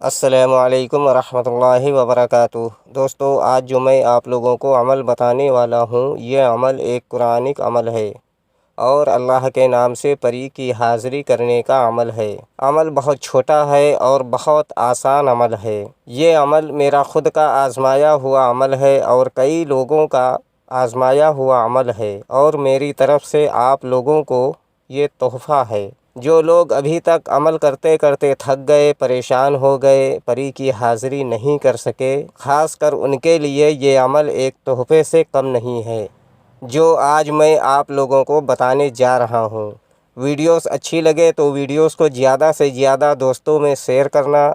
السلام علیکم ورحمۃ اللہ وبرکاتہ۔ دوستو، آج جو میں آپ لوگوں کو عمل بتانے والا ہوں، یہ عمل ایک قرآنک عمل ہے اور اللہ کے نام سے پری کی حاضری کرنے کا عمل ہے۔ عمل بہت چھوٹا ہے اور بہت آسان عمل ہے۔ یہ عمل میرا خود کا آزمایا ہوا عمل ہے اور کئی لوگوں کا آزمایا ہوا عمل ہے، اور میری طرف سے آپ لوگوں کو یہ تحفہ ہے۔ جو لوگ ابھی تک عمل کرتے کرتے تھک گئے، پریشان ہو گئے، پری کی حاضری نہیں کر سکے، خاص کر ان کے لیے یہ عمل ایک تحفے سے کم نہیں ہے، جو آج میں آپ لوگوں کو بتانے جا رہا ہوں۔ ویڈیوز اچھی لگے تو ویڈیوز کو زیادہ سے زیادہ دوستوں میں شیئر کرنا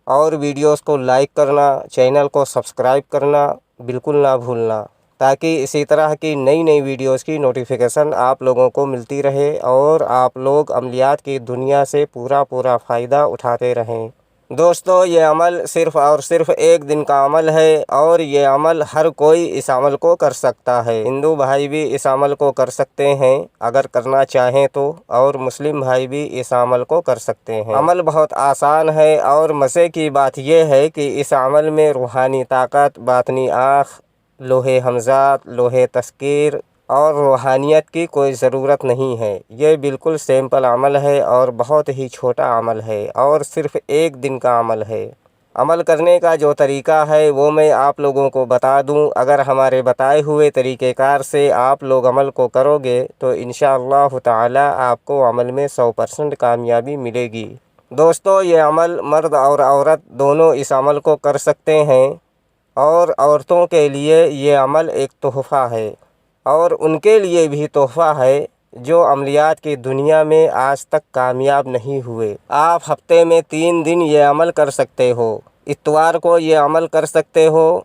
اور ویڈیوز کو لائک کرنا، چینل کو سبسکرائب کرنا بالکل نہ بھولنا، تاکہ اسی طرح کی نئی ویڈیوز کی نوٹیفیکیشن آپ لوگوں کو ملتی رہے اور آپ لوگ عملیات کی دنیا سے پورا فائدہ اٹھاتے رہیں۔ دوستو، یہ عمل صرف اور صرف ایک دن کا عمل ہے اور یہ عمل ہر کوئی اس عمل کو کر سکتا ہے۔ ہندو بھائی بھی اس عمل کو کر سکتے ہیں اگر کرنا چاہیں تو، اور مسلم بھائی بھی اس عمل کو کر سکتے ہیں۔ عمل بہت آسان ہے اور مزے کی بات یہ ہے کہ اس عمل میں روحانی طاقت، باطنی آنکھ، لوح ہمزات، لوح تذکیر اور روحانیت کی کوئی ضرورت نہیں ہے۔ یہ بالکل سمپل عمل ہے اور بہت ہی چھوٹا عمل ہے اور صرف ایک دن کا عمل ہے۔ عمل کرنے کا جو طریقہ ہے وہ میں آپ لوگوں کو بتا دوں۔ اگر ہمارے بتائے ہوئے طریقہ کار سے آپ لوگ عمل کو کرو گے تو انشاءاللہ تعالی آپ کو عمل میں 100% کامیابی ملے گی۔ دوستو، یہ عمل مرد اور عورت دونوں اس عمل کو کر سکتے ہیں، اور عورتوں کے لیے یہ عمل ایک تحفہ ہے، اور ان کے لیے بھی تحفہ ہے جو عملیات کی دنیا میں آج تک کامیاب نہیں ہوئے۔ آپ ہفتے میں 3 دن یہ عمل کر سکتے ہو۔ اتوار کو یہ عمل کر سکتے ہو،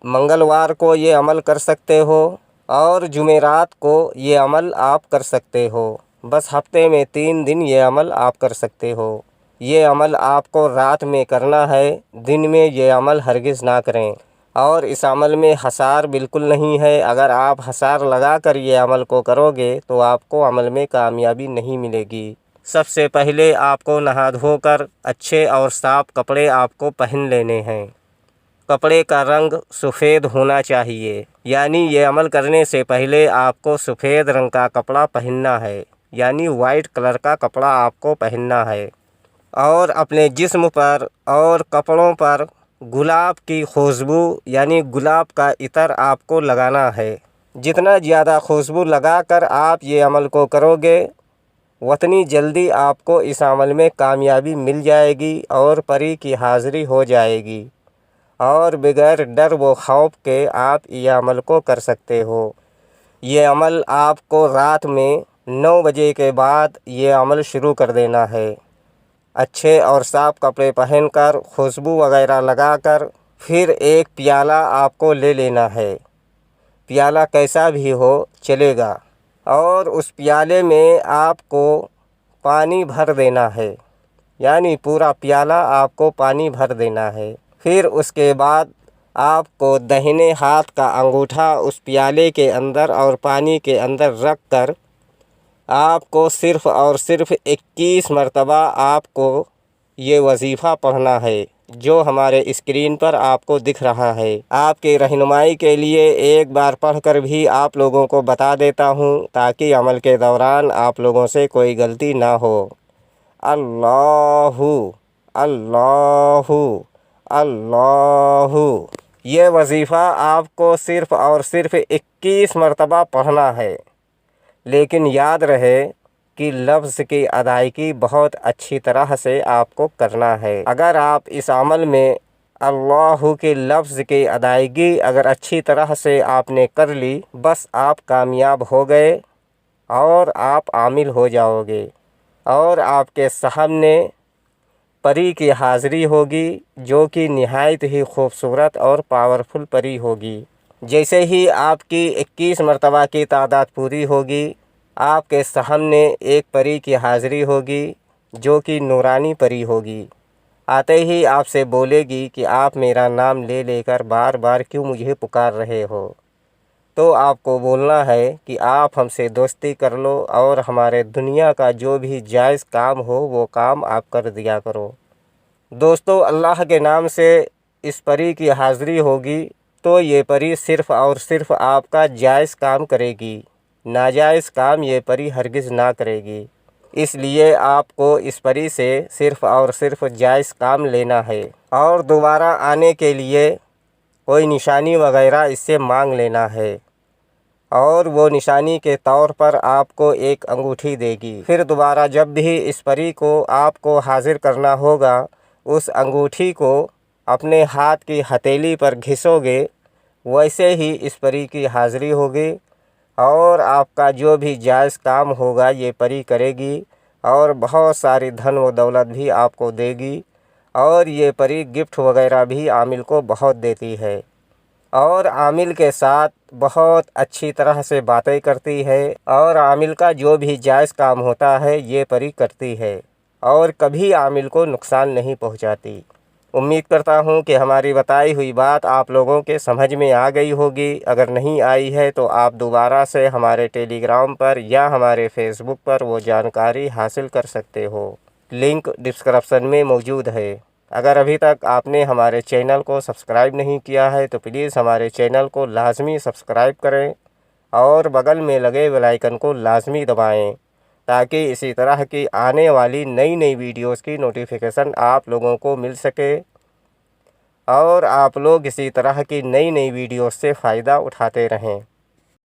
منگلوار کو یہ عمل کر سکتے ہو، اور جمعرات کو یہ عمل آپ کر سکتے ہو۔ بس ہفتے میں 3 دن یہ عمل آپ کر سکتے ہو۔ یہ عمل آپ کو رات میں کرنا ہے، دن میں یہ عمل ہرگز نہ کریں، اور اس عمل میں حصار بالکل نہیں ہے۔ اگر آپ حصار لگا کر یہ عمل کو کرو گے تو آپ کو عمل میں کامیابی نہیں ملے گی۔ سب سے پہلے آپ کو نہا دھو کر اچھے اور صاف کپڑے آپ کو پہن لینے ہیں۔ کپڑے کا رنگ سفید ہونا چاہیے، یعنی یہ عمل کرنے سے پہلے آپ کو سفید رنگ کا کپڑا پہننا ہے، یعنی وائٹ کلر کا کپڑا آپ کو پہننا ہے، اور اپنے جسم پر اور کپڑوں پر گلاب کی خوشبو یعنی گلاب کا عطر آپ کو لگانا ہے۔ جتنا زیادہ خوشبو لگا کر آپ یہ عمل کو کرو گے، اتنی جلدی آپ کو اس عمل میں کامیابی مل جائے گی اور پری کی حاضری ہو جائے گی، اور بغیر ڈر و خوف کے آپ یہ عمل کو کر سکتے ہو۔ یہ عمل آپ کو رات میں 9 بجے کے بعد یہ عمل شروع کر دینا ہے۔ اچھے اور صاف کپڑے پہن کر، خوشبو وغیرہ لگا کر، پھر ایک پیالہ آپ کو لے لینا ہے۔ پیالہ کیسا بھی ہو چلے گا، اور اس پیالے میں آپ کو پانی بھر دینا ہے، یعنی پورا پیالہ آپ کو پانی بھر دینا ہے۔ پھر اس کے بعد آپ کو داہنے ہاتھ کا انگوٹھا اس پیالے کے اندر اور پانی کے اندر رکھ کر آپ کو صرف اور صرف 21 مرتبہ آپ کو یہ وظیفہ پڑھنا ہے، جو ہمارے اسکرین پر آپ کو دکھ رہا ہے۔ آپ کی رہنمائی کے لیے ایک بار پڑھ کر بھی آپ لوگوں کو بتا دیتا ہوں، تاکہ عمل کے دوران آپ لوگوں سے کوئی غلطی نہ ہو۔ اللہ اللہ اللہ۔ یہ وظیفہ آپ کو صرف اور صرف 21 مرتبہ پڑھنا ہے، لیکن یاد رہے کہ لفظ کی ادائیگی بہت اچھی طرح سے آپ کو کرنا ہے۔ اگر آپ اس عمل میں اللہ کے لفظ کی ادائیگی اگر اچھی طرح سے آپ نے کر لی، بس آپ کامیاب ہو گئے اور آپ عامل ہو جاؤ گے، اور آپ کے سامنے پری کی حاضری ہوگی، جو کہ نہایت ہی خوبصورت اور پاورفل پری ہوگی۔ جیسے ہی آپ کی 21 مرتبہ کی تعداد پوری ہوگی، آپ کے سامنے ایک پری کی حاضری ہوگی، جو کہ نورانی پری ہوگی۔ آتے ہی آپ سے بولے گی کہ آپ میرا نام لے لے کر بار بار کیوں مجھے پکار رہے ہو؟ تو آپ کو بولنا ہے کہ آپ ہم سے دوستی کر لو اور ہمارے دنیا کا جو بھی جائز کام ہو وہ کام آپ کر دیا کرو۔ دوستو اللہ کے نام سے اس پری کی حاضری ہوگی تو یہ پری صرف اور صرف آپ کا جائز کام کرے گی، ناجائز کام یہ پری ہرگز نہ کرے گی۔ اس لیے آپ کو اس پری سے صرف اور صرف جائز کام لینا ہے، اور دوبارہ آنے کے لیے کوئی نشانی وغیرہ اس سے مانگ لینا ہے، اور وہ نشانی کے طور پر آپ کو ایک انگوٹھی دے گی۔ پھر دوبارہ جب بھی اس پری کو آپ کو حاضر کرنا ہوگا، اس انگوٹھی کو اپنے ہاتھ کی ہتھیلی پر گھسو گے، ویسے ہی اس پری کی حاضری ہوگی، اور آپ کا جو بھی جائز کام ہوگا یہ پری کرے گی، اور بہت ساری دھن و دولت بھی آپ کو دے گی، اور یہ پری گفٹ وغیرہ بھی عامل کو بہت دیتی ہے، اور عامل کے ساتھ بہت اچھی طرح سے باتیں کرتی ہے، اور عامل کا جو بھی جائز کام ہوتا ہے یہ پری کرتی ہے، اور کبھی عامل کو نقصان نہیں پہنچاتی۔ امید کرتا ہوں کہ ہماری بتائی ہوئی بات آپ لوگوں کے سمجھ میں آ گئی ہوگی۔ اگر نہیں آئی ہے تو آپ دوبارہ سے ہمارے ٹیلی گرام پر یا ہمارے فیس بک پر وہ جانکاری حاصل کر سکتے ہو، لنک ڈسکرپشن میں موجود ہے۔ اگر ابھی تک آپ نے ہمارے چینل کو سبسکرائب نہیں کیا ہے تو پلیز ہمارے چینل کو لازمی سبسکرائب کریں، اور بغل میں لگے بیل آئیکن کو لازمی دبائیں، تاکہ اسی طرح کی آنے والی نئی ویڈیوز کی نوٹیفیکیشن آپ لوگوں کو مل سکے، اور آپ لوگ اسی طرح کی نئی ویڈیوز سے فائدہ اٹھاتے رہیں۔